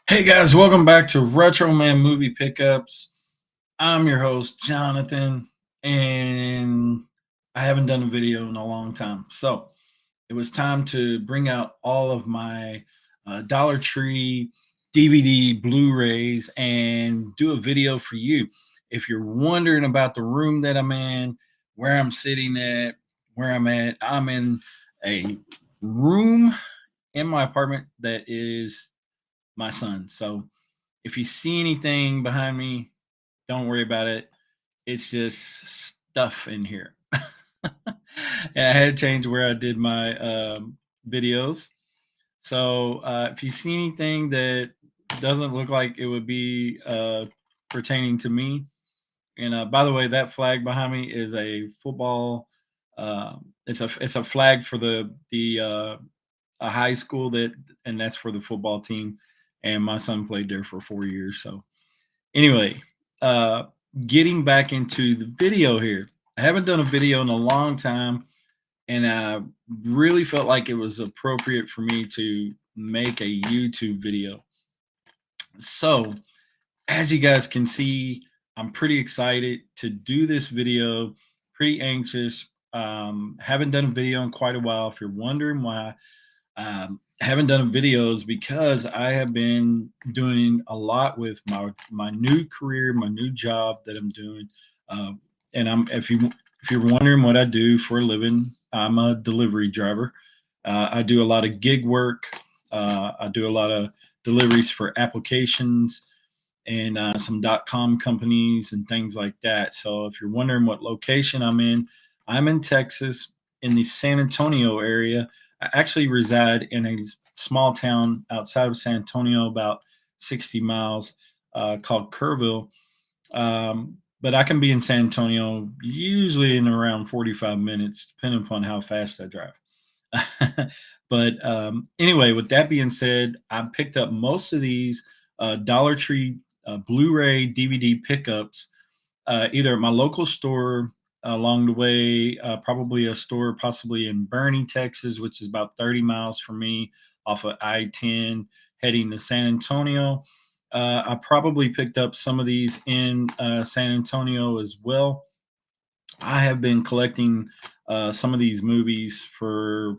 Hey guys, welcome back to Retro Man Movie Pickups. I'm your host, Jonathan, and I haven't done a video in a long time. So it was time to bring out all of my Dollar Tree DVD Blu rays and do a video for you. If you're wondering about the room that I'm in, where I'm sitting at, where I'm in a room in my apartment that is my son. So if you see anything behind me, don't worry about it. It's just stuff in here. And I had to change where I did my videos. So if you see anything that doesn't look like it would be pertaining to me, and by the way, that flag behind me is a football. It's a flag for the a high school and that's for the football team. And my son played there for 4 years. So anyway, uh, getting back into the video here. I haven't done a video in a long time, and I really felt like it was appropriate for me to make a YouTube video. So, as you guys can see, I'm pretty excited to do this video, pretty anxious. Haven't done a video in quite a while. If you're wondering why, haven't done videos because I have been doing a lot with my new career, my new job that I'm doing. And I'm if you're wondering what I do for a living, I'm a delivery driver. I do a lot of gig work. I do a lot of deliveries for applications and some .com companies and things like that. So if you're wondering what location I'm in Texas in the San Antonio area. I actually reside in a small town outside of San Antonio, about 60 miles, called Kerrville. But I can be in San Antonio usually in around 45 minutes, depending upon how fast I drive. But anyway, with that being said, I picked up most of these Dollar Tree Blu-ray DVD pickups, either at my local store along the way, probably a store possibly in Bernie, Texas, which is about 30 miles from me off of I-10 heading to San Antonio. I probably picked up some of these in San Antonio as well. I have been collecting some of these movies for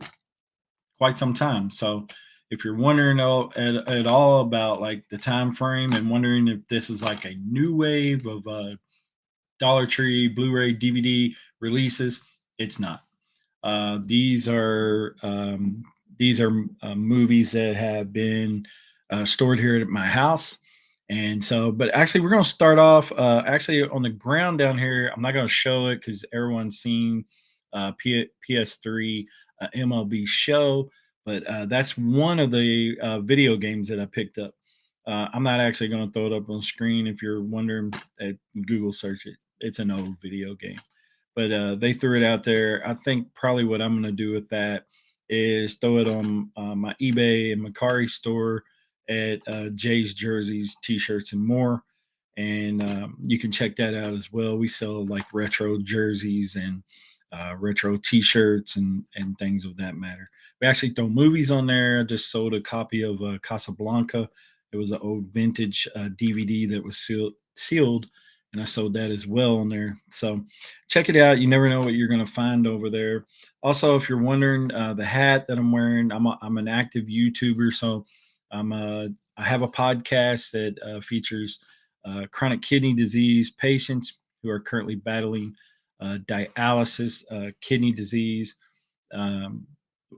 quite some time. So if you're wondering at all about like the time frame and wondering if this is like a new wave of Dollar Tree Blu-ray DVD releases, it's not. These are movies that have been stored here at my house. And so, but actually, we're going to start off actually on the ground down here. I'm not going to show it because everyone's seen PS3 MLB Show, but that's one of the video games that I picked up. I'm not actually going to throw it up on screen. If you're wondering, Google search it. It's an old video game, but they threw it out there. I think probably what I'm going to do with that is throw it on my eBay and Macari store at Jay's Jerseys, T-shirts, and more. And you can check that out as well. We sell like retro jerseys and retro T-shirts and things of that matter. We actually throw movies on there. I just sold a copy of Casablanca. It was an old vintage DVD that was sealed, and I sold that as well on there. So check it out. You never know what you're going to find over there. Also, if you're wondering, the hat that I'm wearing, I'm an active YouTuber, so I have a podcast that features chronic kidney disease patients who are currently battling dialysis, kidney disease, um,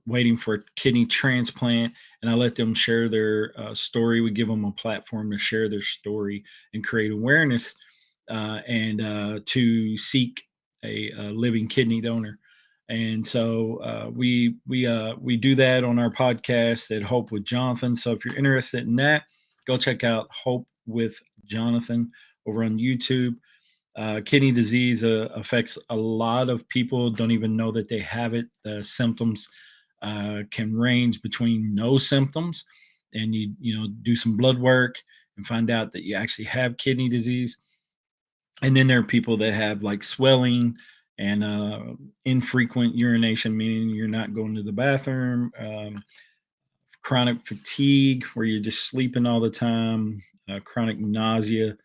waiting for a kidney transplant, and I let them share their story. We give them a platform to share their story and create awareness and to seek a living kidney donor. And so we do that on our podcast at Hope with Jonathan. So if you're interested in that, go check out Hope with Jonathan over on YouTube. Kidney disease affects a lot of people. Don't even know that they have it. The symptoms can range between no symptoms, and you do some blood work and find out that you actually have kidney disease. And then there are people that have like swelling and infrequent urination, meaning you're not going to the bathroom chronic fatigue, where you're just sleeping all the time, chronic nausea,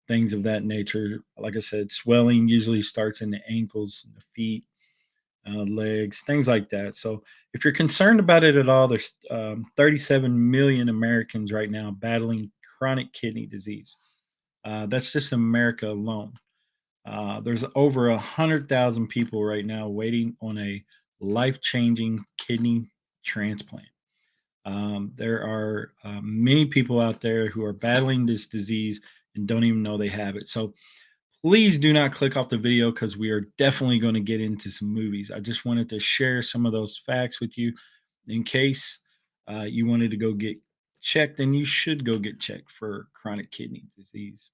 things of that nature. Like I said, swelling usually starts in the ankles, and the feet, legs, things like that. So, if you're concerned about it at all, there's 37 million Americans right now battling chronic kidney disease. That's just America alone. There's over 100,000 people right now waiting on a life-changing kidney transplant. There are many people out there who are battling this disease and don't even know they have it. So please do not click off the video because we are definitely going to get into some movies. I just wanted to share some of those facts with you in case you wanted to go get checked, and you should go get checked for chronic kidney disease.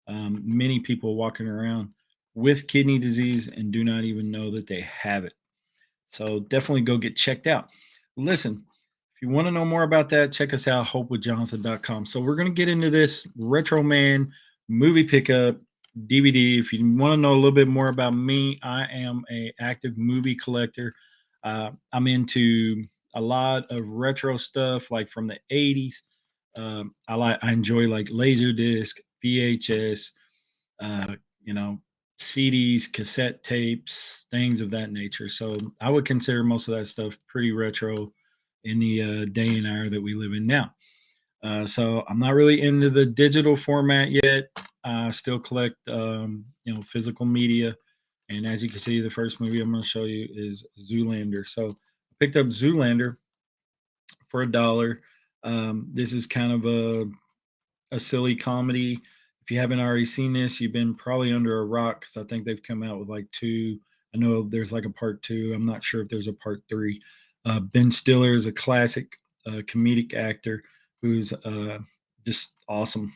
Many people walking around with kidney disease and do not even know that they have it. So definitely go get checked out. Listen, if you want to know more about that, check us out, hopewithjonathan.com. So we're going to get into this Retro Man movie pickup DVD. If you want to know a little bit more about me, I am a active movie collector. I'm into a lot of retro stuff, like from the 80s. I enjoy like Laserdisc, VHS, uh, you know, CDs, cassette tapes, things of that nature. So I would consider most of that stuff pretty retro in the day and hour that we live in now. So I'm not really into the digital format yet. I still collect, physical media. And as you can see, the first movie I'm going to show you is Zoolander. So I picked up Zoolander for $1. This is kind of a silly comedy. If you haven't already seen this, you've been probably under a rock because I think they've come out with like two. I know there's like a part two. I'm not sure if there's a part three. Ben Stiller is a classic comedic actor who's just awesome.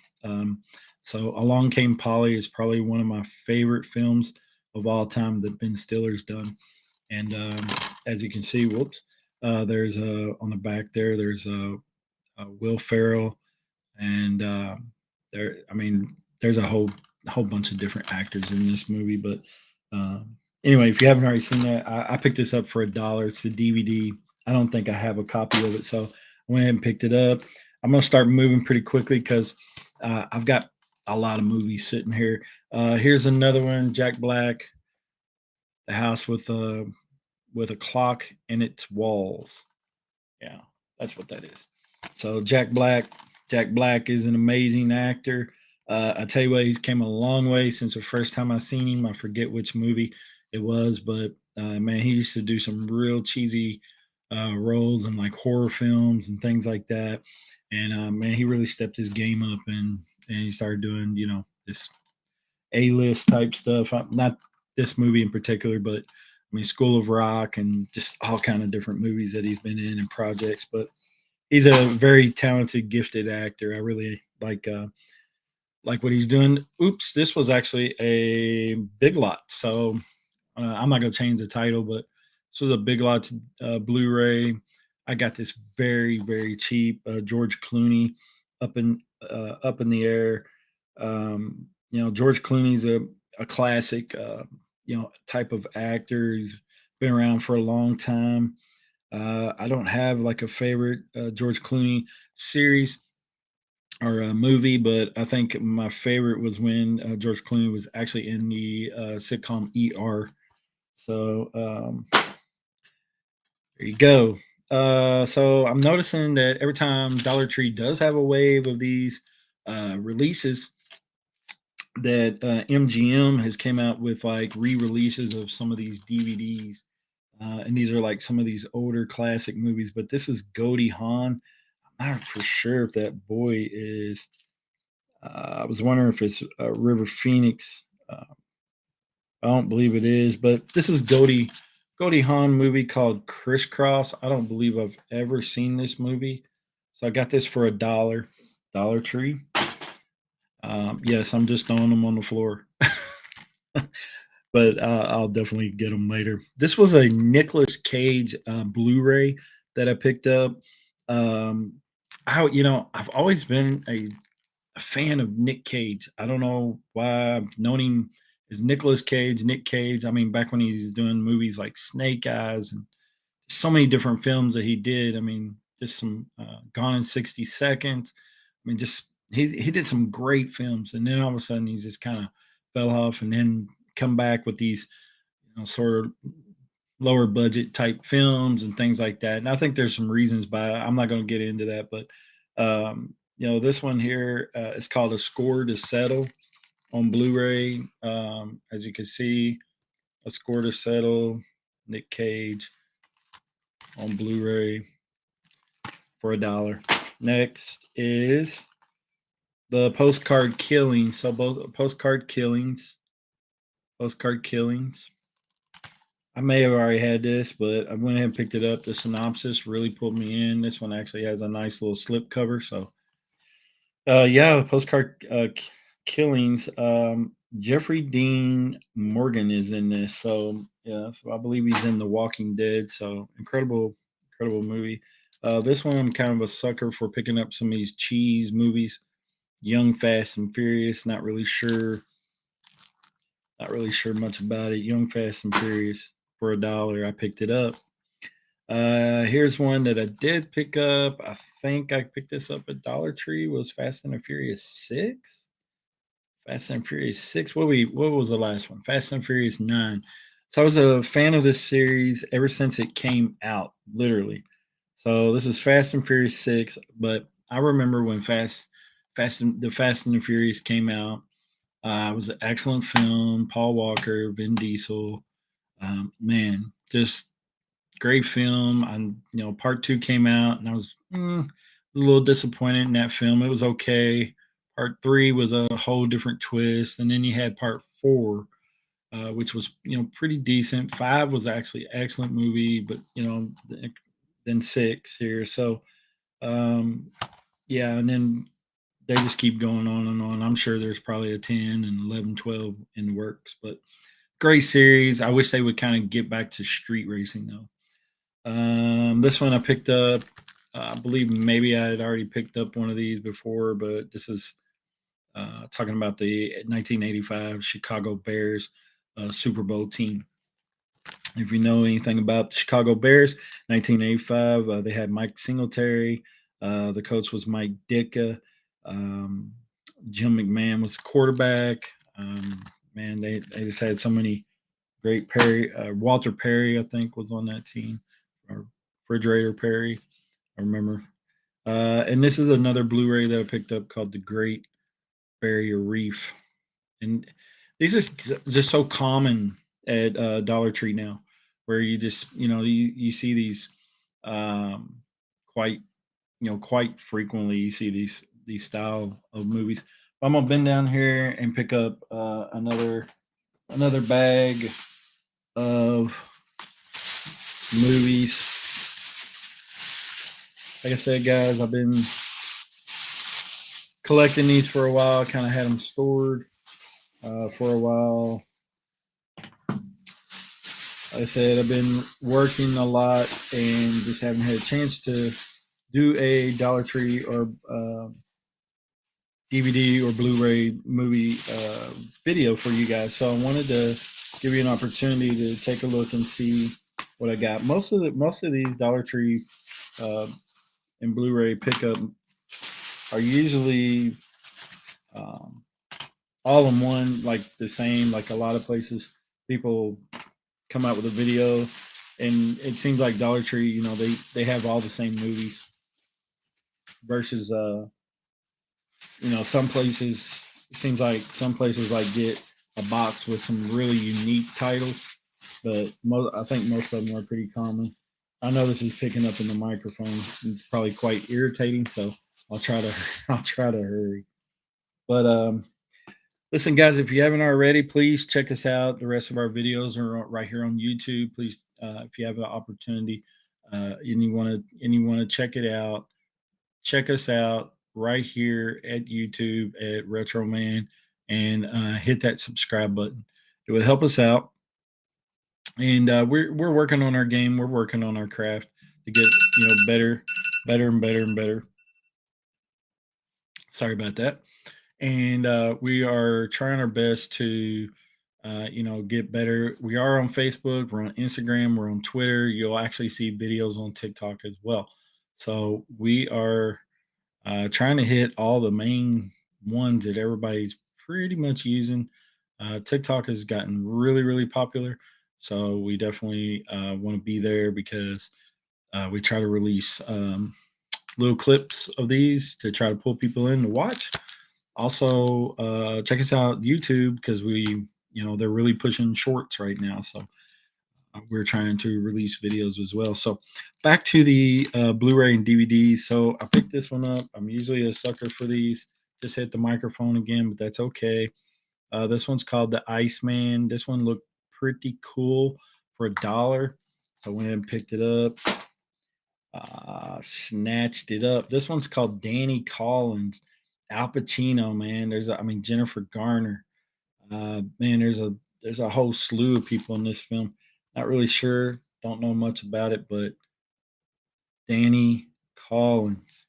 So Along Came Polly is probably one of my favorite films of all time that Ben Stiller's done. And as you can see, whoops, there's on the back there, there's Will Ferrell, and I mean, there's a whole bunch of different actors in this movie. But anyway, if you haven't already seen that, I picked this up for $1. It's the DVD. I don't think I have a copy of it, so I went ahead and picked it up. I'm gonna start moving pretty quickly because I've got a lot of movies sitting here. Here's another one, Jack Black, The House with a Clock in Its Walls. Yeah, that's what that is. So Jack Black is an amazing actor. I tell you what, he's came a long way since the first time I seen him. I forget which movie it was, but man, he used to do some real cheesy roles in like horror films and things like that. And man, he really stepped his game up, and he started doing this A-list type stuff. Not this movie in particular, but I mean School of Rock and just all kind of different movies that he's been in and projects. But he's a very talented, gifted actor. I really like what he's doing. Oops, this was actually a Big Lot, so I'm not gonna change the title, but this was a Big Lots Blu-ray. I got this very cheap. George Clooney up in the air. George Clooney's a classic, type of actor. He's been around for a long time. I don't have like a favorite George Clooney series or a movie, but I think my favorite was when George Clooney was actually in the sitcom ER. So there you go. So I'm noticing that every time Dollar Tree does have a wave of these releases, that MGM has came out with like re-releases of some of these DVDs, and these are like some of these older classic movies. But this is Goldie Hawn. I'm not for sure if that boy is. I was wondering if it's River Phoenix. I don't believe it is, but this is Goldie Hawn movie called Crisscross. I don't believe I've ever seen this movie, so I got this for $1, Dollar Tree. Yes, I'm just throwing them on the floor, but I'll definitely get them later. This was a Nicolas Cage Blu-ray that I picked up. Um, I've always been a fan of Nick Cage. I don't know why I've known him as Nicolas Cage, Nick Cage. I mean, back when he was doing movies like Snake Eyes and so many different films that he did. I mean, just some Gone in 60 Seconds. I mean, just he did some great films, and then all of a sudden he's just kind of fell off, and then come back with these sort of lower budget type films and things like that. And I think there's some reasons by I'm not going to get into that, but this one here is called A Score to Settle on Blu-ray. As you can see, A Score to Settle, Nick Cage on Blu-ray for $1. Next is the Postcard Killings. So both Postcard Killings. I may have already had this, but I went ahead and picked it up. The synopsis really pulled me in. This one actually has a nice little slip cover. So, yeah, Postcard Killings. Jeffrey Dean Morgan is in this. So, yeah, so I believe he's in The Walking Dead. So, incredible movie. This one, I'm kind of a sucker for picking up some of these cheese movies. Young, Fast, and Furious. Not really sure much about it. Young, Fast, and Furious for $1. I picked it up. Here's one that I did pick up. I think I picked this up at Dollar Tree. Was Fast and the Furious 6? Fast and Furious 6. What was the last one? Fast and Furious 9. So I was a fan of this series ever since it came out, literally. So this is Fast and Furious 6, but I remember when Fast and the Furious came out. It was an excellent film. Paul Walker, Vin Diesel. Man, just great film. And part 2 came out, and I was a little disappointed in that film. It was okay. Part 3 was a whole different twist, and then you had part 4, which was pretty decent. 5 was actually an excellent movie, but then 6 here. So yeah, and then they just keep going on and on. I'm sure there's probably a 10 and 11, 12 in the works, but great series. I wish they would kind of get back to street racing though. This one I picked up. I believe maybe I had already picked up one of these before, but this is talking about the 1985 Chicago Bears Super Bowl team. If you know anything about the Chicago Bears, 1985, they had Mike Singletary. The coach was Mike Ditka. Um, Jim McMahon was the quarterback. Man, they just had so many great Perry. Walter Perry, I think, was on that team. Or Refrigerator Perry, I remember. And this is another Blu-ray that I picked up called The Great Barrier Reef. And these are just so common at Dollar Tree now, where you just you see these quite quite frequently. You see these style of movies. I'm gonna bend down here and pick up another bag of movies. Like I said, guys, I've been collecting these for a while. Kind of had them stored for a while. Like I said, I've been working a lot and just haven't had a chance to do a Dollar Tree or DVD or Blu-ray movie video for you guys. So I wanted to give you an opportunity to take a look and see what I got. Most of these Dollar Tree and Blu-ray pickup are usually all in one, like the same. Like a lot of places, people come out with a video, and it seems like Dollar Tree, they have all the same movies versus some places. It seems like some places like get a box with some really unique titles, but I think most of them are pretty common. I know this is picking up in the microphone. It's probably quite irritating, so I'll try to hurry. But listen, guys, if you haven't already, please check us out. The rest of our videos are right here on YouTube. Please, if you have an opportunity and you want to check it out, check us out right here at YouTube at Retro Man, and hit that subscribe button. It would help us out. And we're working on our game. We're working on our craft to get better and better and better. Sorry about that. And we are trying our best to get better. We are on Facebook, we're on Instagram, we're on Twitter. You'll actually see videos on TikTok as well. So we are trying to hit all the main ones that everybody's pretty much using. TikTok has gotten really, really popular. So we definitely want to be there because we try to release little clips of these to try to pull people in to watch. Also, check us out YouTube because they're really pushing shorts right now. So we're trying to release videos as well. So back to the Blu-ray and DVD. So I picked this one up. I'm usually a sucker for these. Just hit the microphone again, but that's okay. This one's called the Iceman. This one looked pretty cool for $1. So I went and picked it up. Snatched it up. This one's called Danny Collins. Al Pacino, man. Jennifer Garner. Man, there's a whole slew of people in this film. Not really sure, don't know much about it, but Danny Collins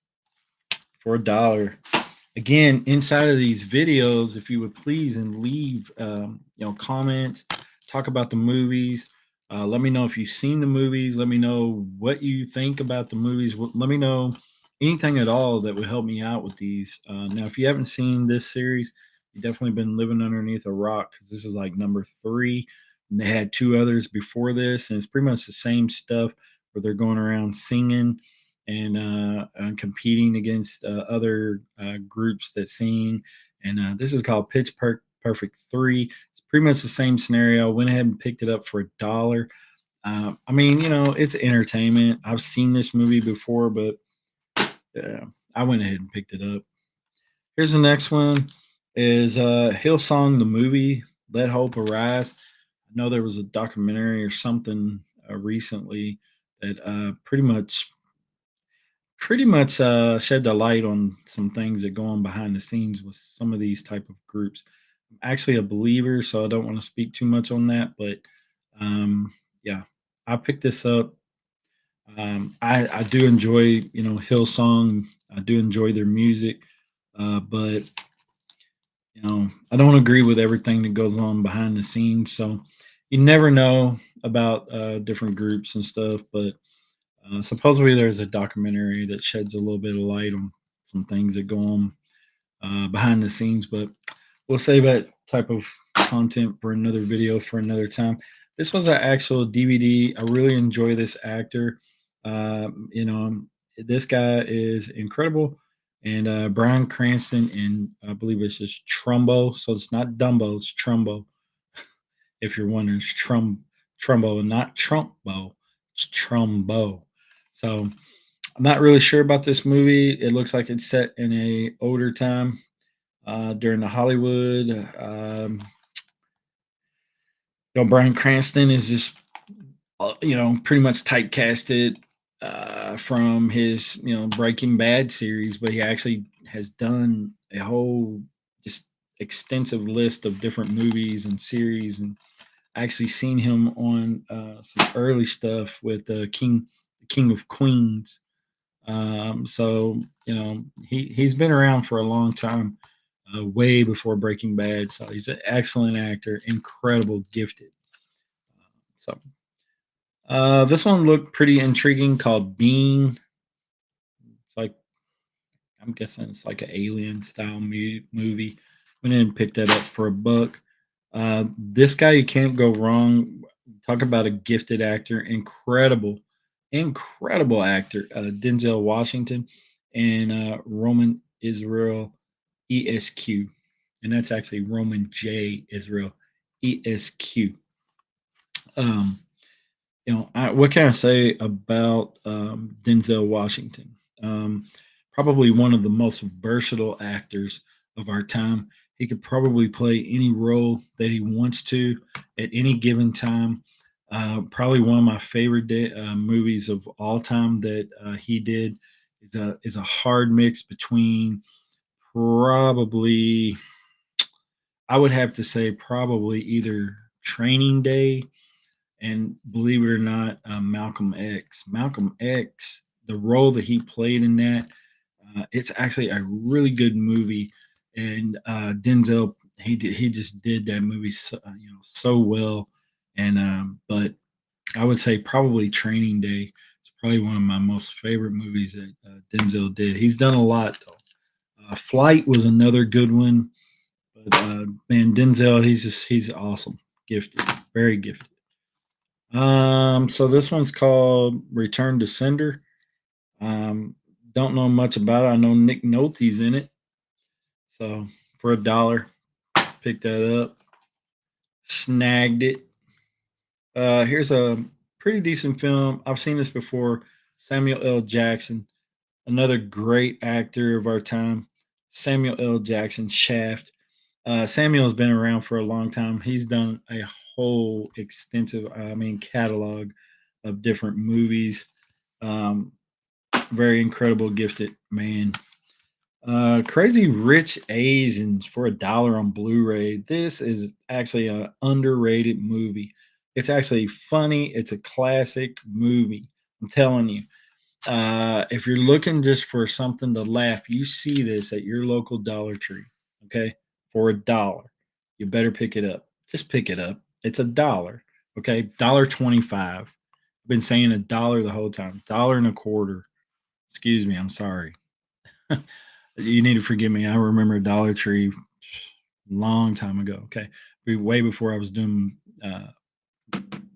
for $1. Again, inside of these videos, if you would please and leave comments, talk about the movies. Let me know if you've seen the movies. Let me know what you think about the movies. Let me know anything at all that would help me out with these. Now, if you haven't seen this series, you've definitely been living underneath a rock because this is like number 3. And they had 2 others before this, and it's pretty much the same stuff where they're going around singing and competing against other groups that sing. And this is called Perfect 3. It's pretty much the same scenario. Went ahead and picked it up for $1. It's entertainment. I've seen this movie before, but I went ahead and picked it up. Here's the next one is Hillsong the movie, Let Hope Arise. I know there was a documentary or something recently that pretty much shed the light on some things that go on behind the scenes with some of these type of groups. I'm actually a believer, so I don't want to speak too much on that, but yeah, I picked this up. I do enjoy Hillsong. I do enjoy their music, but I don't agree with everything that goes on behind the scenes. So you never know about different groups and stuff, but supposedly there's a documentary that sheds a little bit of light on some things that go on behind the scenes, but we'll save that type of content for another video for another time. This was an actual DVD. I really enjoy this actor. This guy is incredible. And Brian Cranston, and I believe it's just Trumbo. So it's not Dumbo, it's Trumbo. If you're wondering, it's Trumbo and not Trumbo. It's Trumbo. So I'm not really sure about this movie. It looks like it's set in a older time during the Hollywood. Brian Cranston is just pretty much typecasted from his Breaking Bad series, but he actually has done a whole just extensive list of different movies and series, and I actually seen him on some early stuff with King of Queens. So he's been around for a long time, way before Breaking Bad. So he's an excellent actor, incredible, gifted. So this one looked pretty intriguing, called Bean. It's like I'm guessing it's like an alien style movie. Went in and picked that up for $1. This guy, you can't go wrong. Talk about a gifted actor, incredible actor, Denzel Washington and Roman Israel ESQ, and that's actually Roman J Israel ESQ. Um, what can I say about Denzel Washington? Um, Probably one of the most versatile actors of our time. He could probably play any role that he wants to at any given time. Probably one of my favorite movies of all time that he did is a hard mix between probably I would have to say probably either Training Day and believe it or not, Malcolm X. Malcolm X, the role that he played in that, it's actually a really good movie. And Denzel, he just did that movie so well. And but I would say probably Training Day is Probably one of my most favorite movies that Denzel did. He's done a lot though. Flight was another good one, but man, Denzel, he's awesome, gifted, very gifted. So this one's called Return to Sender. Um, don't know much about it. I know Nick Nolte's in it, so for $1, picked that up, snagged it. Here's a pretty decent film. I've seen this before. Samuel L. Jackson, another great actor of our time. Samuel L. Jackson, Shaft. Samuel's been around for a long time. He's done a whole extensive, catalog of different movies. Um, very incredible, gifted man. Crazy Rich Asians for $1 on Blu-ray. This is actually an underrated movie. It's actually funny. It's a classic movie. I'm telling you. If you're looking just for something to laugh, you see this at your local Dollar Tree, okay, for $1. You better pick it up. Just pick it up. It's $1, okay, $1.25. I've been saying $1 the whole time. Dollar and a quarter. Excuse me. I'm sorry. You need to forgive me. I remember Dollar Tree long time ago. Okay, way before I was doing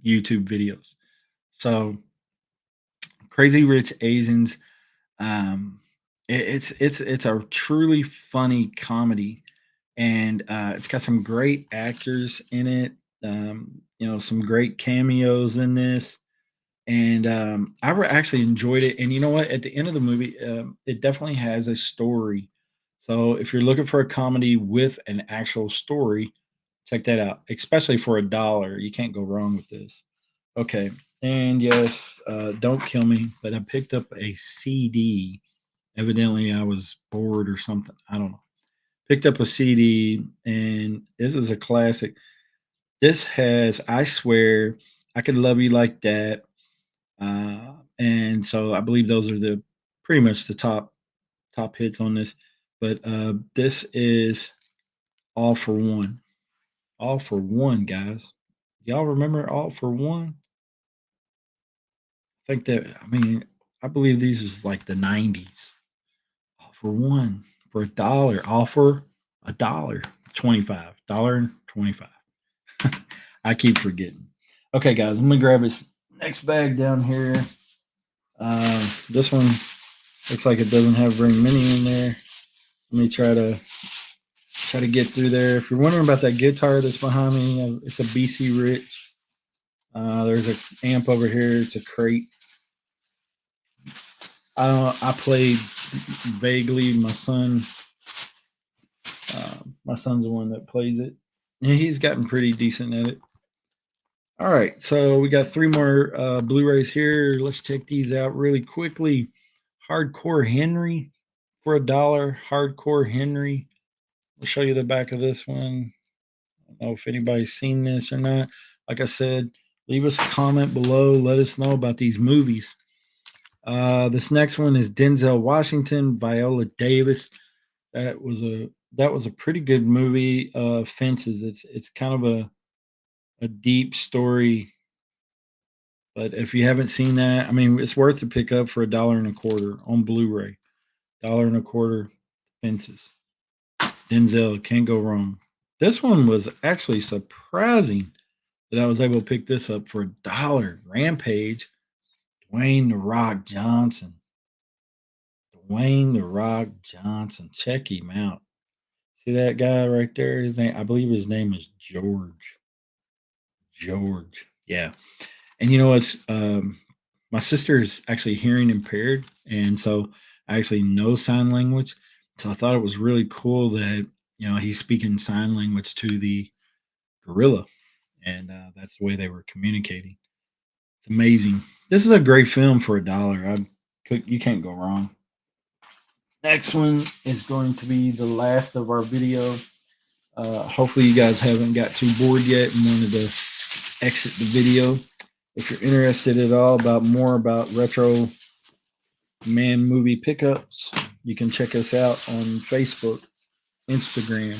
YouTube videos. So, Crazy Rich Asians. Um, it's a truly funny comedy, and it's got some great actors in it. Some great cameos in this, and actually enjoyed it. And you know what? At the end of the movie, it definitely has a story. So if you're looking for a comedy with an actual story, check that out. Especially for $1, you can't go wrong with this. Okay, and yes, don't kill me, but I picked up a CD. Evidently, I was bored or something. I don't know. Picked up a CD, and this is a classic. This has, I swear, I could love you like that. And so I believe those are the pretty much the top hits on this. But this is All for One. All for One, guys. Y'all remember All for One? I think that I believe these is like the 90s. All for one for $1. All for $1. 25. $1.25. I keep forgetting. Okay, guys, I'm gonna grab this next bag down here. This one looks like it doesn't have very many in there. Let me try to get through there. If you're wondering about that guitar that's behind me, it's a BC Rich. There's an amp over here. It's a crate. I played vaguely. My son's the one that plays it. And he's gotten pretty decent at it. All right, so we got 3 more Blu-rays here. Let's check these out really quickly. Hardcore Henry for $1. Hardcore Henry. I'll show you the back of this one. I don't know if anybody's seen this or not. Like I said, leave us a comment below. Let us know about these movies. This next one is Denzel Washington, Viola Davis. That was a pretty good movie. Fences. It's kind of a deep story, but if you haven't seen that, it's worth to pick up for $1.25 on Blu-ray. $1.25. Fences. Denzel, can't go wrong. This one was actually surprising that I was able to pick this up for $1. Rampage. Dwayne the Rock Johnson. Dwayne the Rock Johnson. Check him out. See that guy right there? His name, I believe his name is George. George. Yeah. And you know what's my sister is actually hearing impaired, and so I actually know sign language. So I thought it was really cool that he's speaking sign language to the gorilla, and that's the way they were communicating. It's amazing. This is a great film for $1. You can't go wrong. Next one is going to be the last of our video. Hopefully, you guys haven't got too bored yet and wanted to exit the video. If you're interested at all about more about retro man movie pickups, you can check us out on Facebook, Instagram.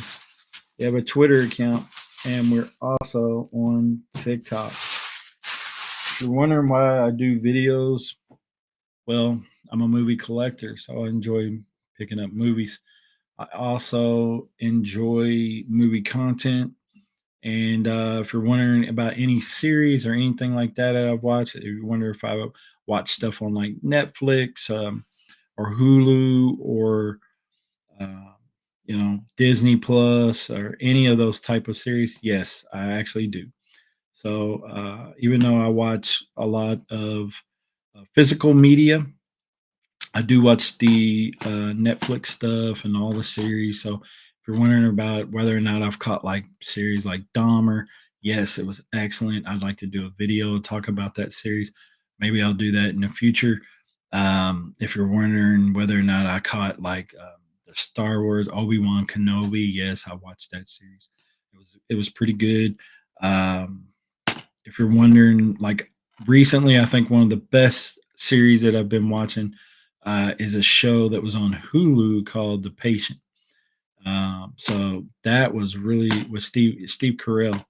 We have a Twitter account, and we're also on TikTok. If you're wondering why I do videos Well, I'm a movie collector, so I enjoy picking up movies. I also enjoy movie content. And if you're wondering about any series or anything like that I've watched, if you wonder if I watch stuff on like Netflix or Hulu or uh, Disney Plus or any of those type of series, yes, I actually do. So even though I watch a lot of physical media, I do watch the Netflix stuff and all the series. So if you're wondering about whether or not I've caught like series like Dahmer, yes, it was excellent. I'd like to do a video and talk about that series. Maybe I'll do that in the future. If you're wondering whether or not I caught like the Star Wars Obi-Wan Kenobi, yes, I watched that series. It was pretty good. Um, if you're wondering, like recently, I think one of the best series that I've been watching is a show that was on Hulu called The Patient. So that was really with Steve Carell.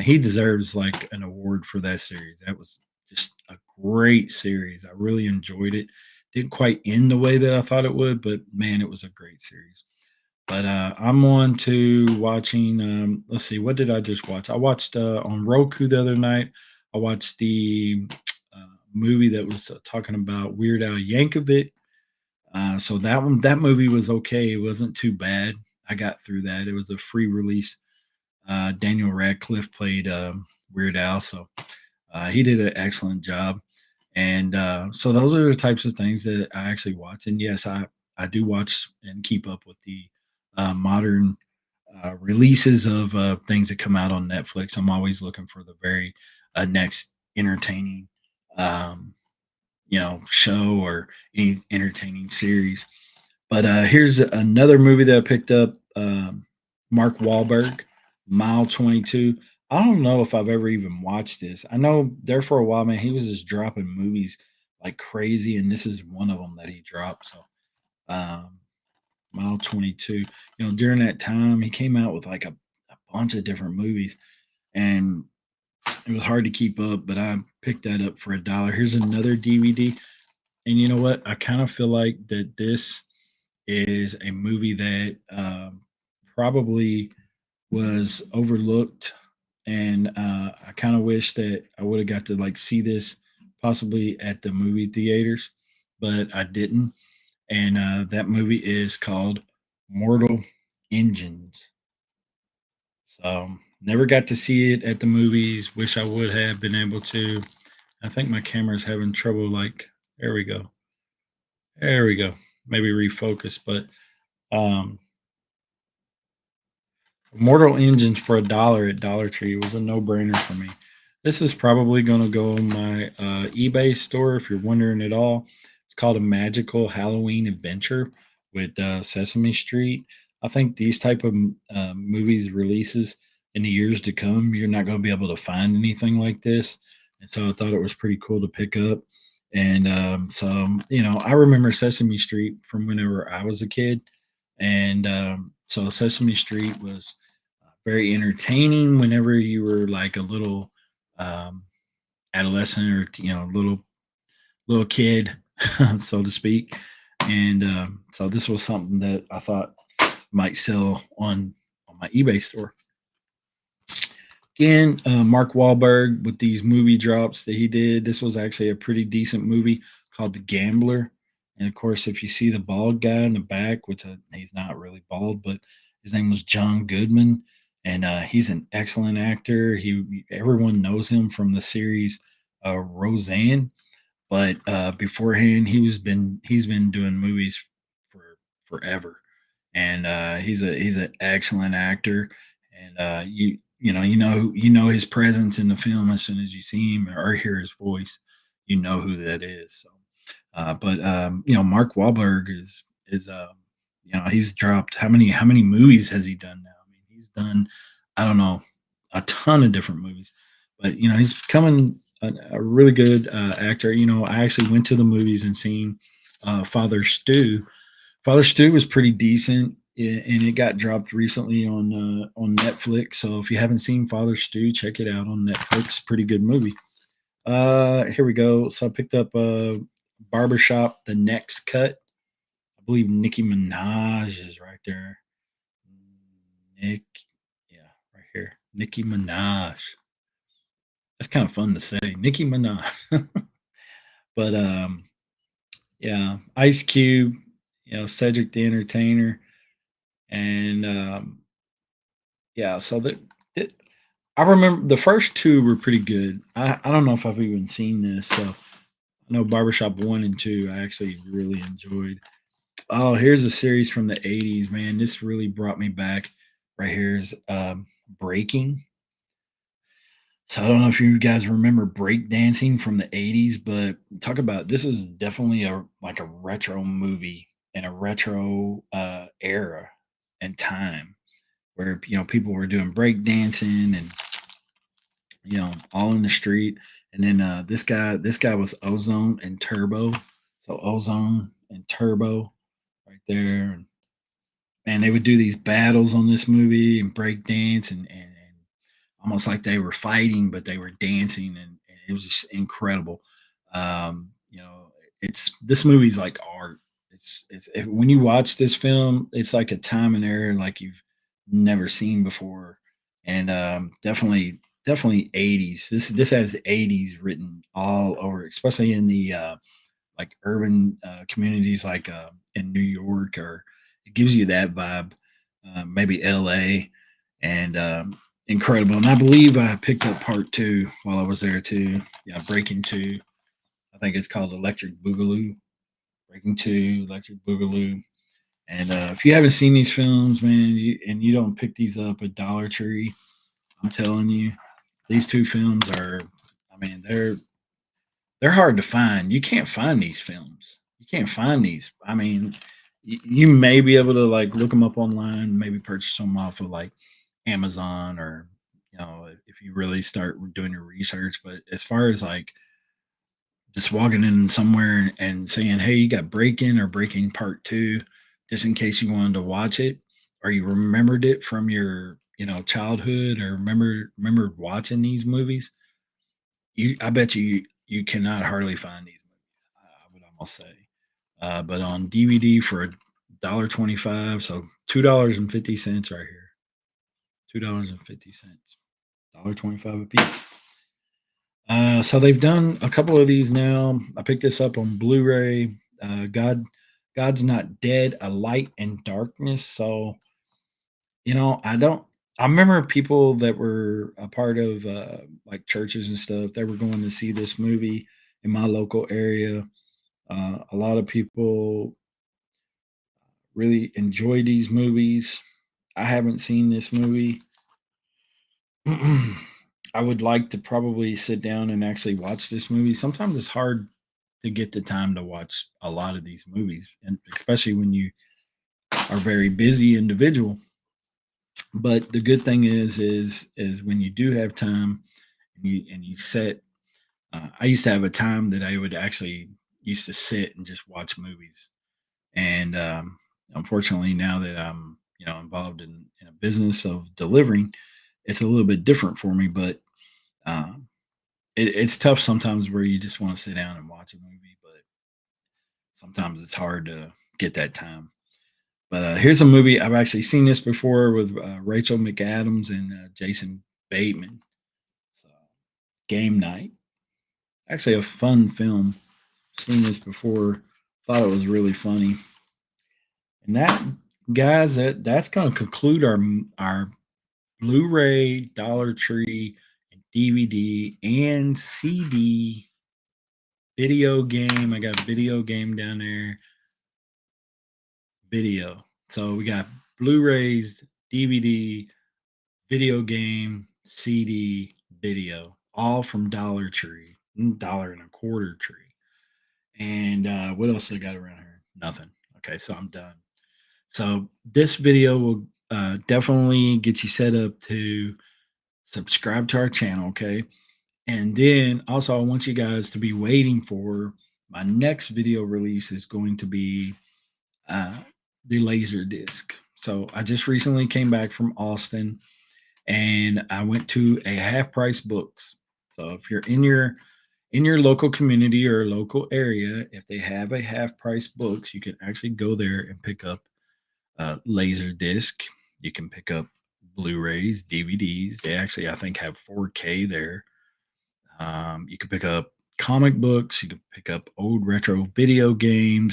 He deserves like an award for that series. That was just a great series. I really enjoyed it. Didn't quite end the way that I thought it would, but man, it was a great series. But I'm on to watching. Let's see, what did I just watch? I watched on Roku the other night. I watched the movie that was talking about Weird Al Yankovic. So that movie was okay. It wasn't too bad. I got through that. It was a free release. Daniel Radcliffe played Weird Al, so he did an excellent job. And so those are the types of things that I actually watch. And yes, I do watch and keep up with the modern releases of things that come out on Netflix. I'm always looking for the very next entertaining, um, show or any entertaining series. But here's another movie that I picked up. Mark Wahlberg, Mile 22. I don't know if I've ever even watched this. I know there for a while, man, he was just dropping movies like crazy, and this is one of them that he dropped. So, um, Mile 22. During that time, he came out with like a bunch of different movies, and it was hard to keep up. But I picked that up for $1. Here's another DVD, and you know what? I kind of feel like that this is a movie that probably was overlooked, and I kind of wish that I would have got to like see this possibly at the movie theaters, but I didn't. And that movie is called Mortal Engines. So never got to see it at the movies. Wish I would have been able to. I think my camera's having trouble. Like, there we go. There we go. Maybe refocus, but um, Mortal Engines for $1 at Dollar Tree was a no-brainer for me. This is probably going to go on my eBay store if you're wondering at all. It's called A Magical Halloween Adventure with Sesame Street. I think these type of movies releases in the years to come, you're not going to be able to find anything like this. And so I thought it was pretty cool to pick up. And I remember Sesame Street from whenever I was a kid. And so Sesame Street was very entertaining whenever you were like a little um, adolescent or little kid, so to speak. And so this was something that I thought might sell on my eBay store. Again, Mark Wahlberg with these movie drops that he did. This was actually a pretty decent movie called The Gambler. And of course, if you see the bald guy in the back, which he's not really bald, but his name was John Goodman, and he's an excellent actor. Everyone knows him from the series Roseanne, but beforehand, he's been doing movies for forever, and he's an excellent actor. And you know his presence in the film as soon as you see him or hear his voice, you know who that is. So, but Mark Wahlberg is he's dropped how many movies has he done now? I mean, he's done I don't know a ton of different movies, but he's becoming a really good actor. I actually went to the movies and seen Father Stew. Father Stew was pretty decent, and it got dropped recently on Netflix. So if you haven't seen Father Stew, check it out on Netflix. Pretty good movie. Here we go. So I picked up Barbershop, The Next Cut. I believe Nicki Minaj is right there. Nick, yeah, right here. Nicki Minaj. That's kind of fun to say, Nicki Minaj. But yeah, Ice Cube, Cedric the Entertainer, and yeah. So that I remember the first two were pretty good. I don't know if I've even seen this, so I know Barbershop 1 and 2 I actually really enjoyed. Oh, here's a series from the '80s, man. This really brought me back. Right here's Breaking. So I don't know if you guys remember break dancing from the '80s, but talk about this is definitely a like a retro movie and a retro era and time where people were doing break dancing and all in the street. And then this guy was Ozone and Turbo. So Ozone and Turbo right there. And man, they would do these battles on this movie and break dance and almost like they were fighting, but they were dancing, and it was just incredible. It's this movie's like art. When you watch this film, it's like a time and era like you've never seen before, and definitely '80s. This has '80s written all over, especially in the like urban communities like in New York, or it gives you that vibe. Maybe LA, and incredible. And I believe I picked up part two while I was there too. Yeah, Breaking Two. I think it's called Electric Boogaloo. Breaking Two, Electric Boogaloo. And if you haven't seen these films, man, and you don't pick these up at Dollar Tree, I'm telling you, these two films are. I mean, they're hard to find. You can't find these films. You can't find these. I mean, you may be able to like look them up online, maybe purchase them off of like Amazon, or if you really start doing your research. But as far as like just walking in somewhere and saying, "Hey, you got Breaking or Breaking Part Two," just in case you wanted to watch it or you remembered it from your childhood, or remember watching these movies, I bet you cannot hardly find these movies. I would almost say, but on DVD for $1.25, so $2.50 right here. $2.50, $1.25 a piece. So they've done a couple of these now. I picked this up on Blu-ray. God's Not Dead, A Light in Darkness. So I don't. I remember people that were a part of like churches and stuff. They were going to see this movie in my local area. A lot of people really enjoy these movies. I haven't seen this movie. I would like to probably sit down and actually watch this movie. Sometimes it's hard to get the time to watch a lot of these movies, and especially when you are a very busy individual. But the good thing is when you do have time and you set. I used to have a time that I would actually used to sit and just watch movies, and unfortunately, now that I'm involved in a business of delivering, it's a little bit different for me. But um, it's tough sometimes where you just want to sit down and watch a movie, but sometimes it's hard to get that time. But here's a movie I've actually seen this before with Rachel McAdams and Jason Bateman. So, Game Night, actually a fun film. Seen this before, thought it was really funny. And that, guys, that's going to conclude our Blu-ray, Dollar Tree, and DVD and CD video game. I got video game down there. Video. So we got Blu-rays, DVD, video game, CD, video, all from Dollar Tree, dollar and a quarter tree. And what else I got around here? Nothing. Okay, so I'm done. So this video will definitely get you set up to subscribe to our channel. Okay, and then also I want you guys to be waiting for my next video release is going to be uh, the laser disc. So I just recently came back from Austin and I went to a half price books. So if you're in your in your local community or local area, if they have a half price books, you can actually go there and pick up laser disc. You can pick up Blu-rays, DVDs. They actually, I think, have 4K there. You can pick up comic books. You can pick up old retro video game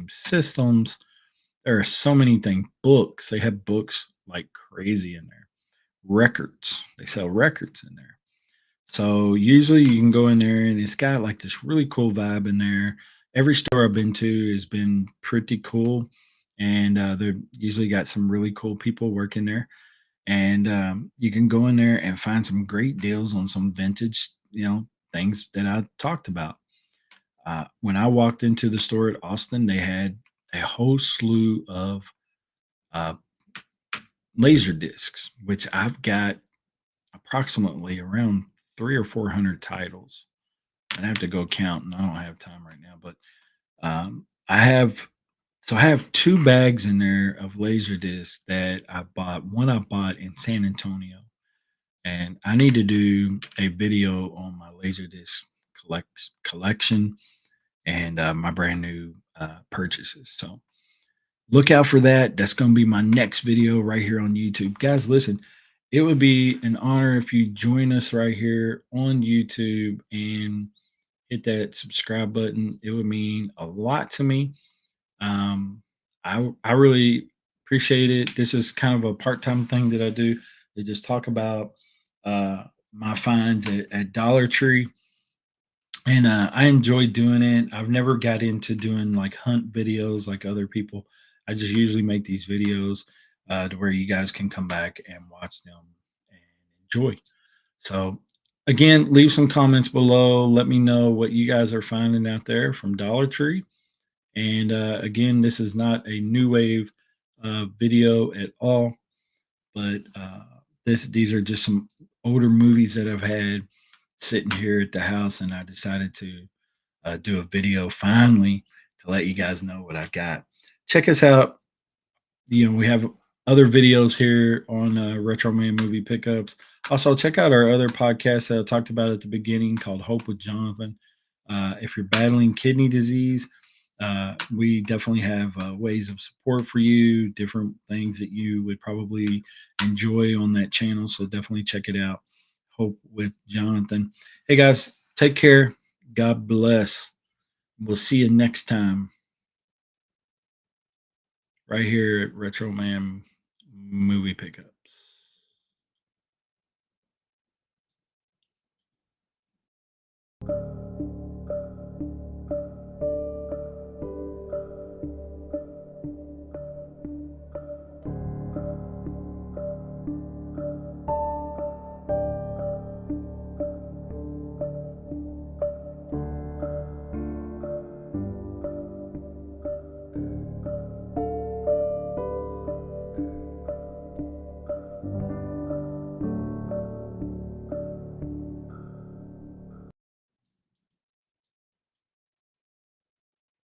systems. There are so many things. Books. They have books like crazy in there. Records. They sell records in there. So usually you can go in there and it's got like this really cool vibe in there. Every store I've been to has been pretty cool. And they've usually got some really cool people working there. And you can go in there and find some great deals on some vintage, things that I talked about. When I walked into the store at Austin, they had a whole slew of uh, laser discs, which I've got approximately around 300 or 400 titles. I'd have to go count, and I don't have time right now. But I have, so I have two bags in there of laser discs that I bought. One I bought in San Antonio, and I need to do a video on my laser disc collection and my brand new purchases. So look out for that. That's going to be my next video right here on YouTube. Guys, listen, it would be an honor if you join us right here on YouTube and hit that subscribe button. It would mean a lot to me. I really appreciate it. This is kind of a part-time thing that I do to just talk about my finds at Dollar Tree. And I enjoy doing it. I've never got into doing like hunt videos like other people. I just usually make these videos to where you guys can come back and watch them and enjoy. So, again, leave some comments below. Let me know what you guys are finding out there from Dollar Tree. And again, this is not a new wave video at all, but these are just some older movies that I've had sitting here at the house, and I decided to do a video finally to let you guys know what I've got. Check us out. We have other videos here on Retro Man Movie Pickups. Also, check out our other podcast that I talked about at the beginning called Hope with Jonathan. If you're battling kidney disease, we definitely have ways of support for you, different things that you would probably enjoy on that channel. So definitely check it out. Hope with Jonathan. Hey guys, take care. God bless. We'll see you next time right here at Retro Man Movie Pickup.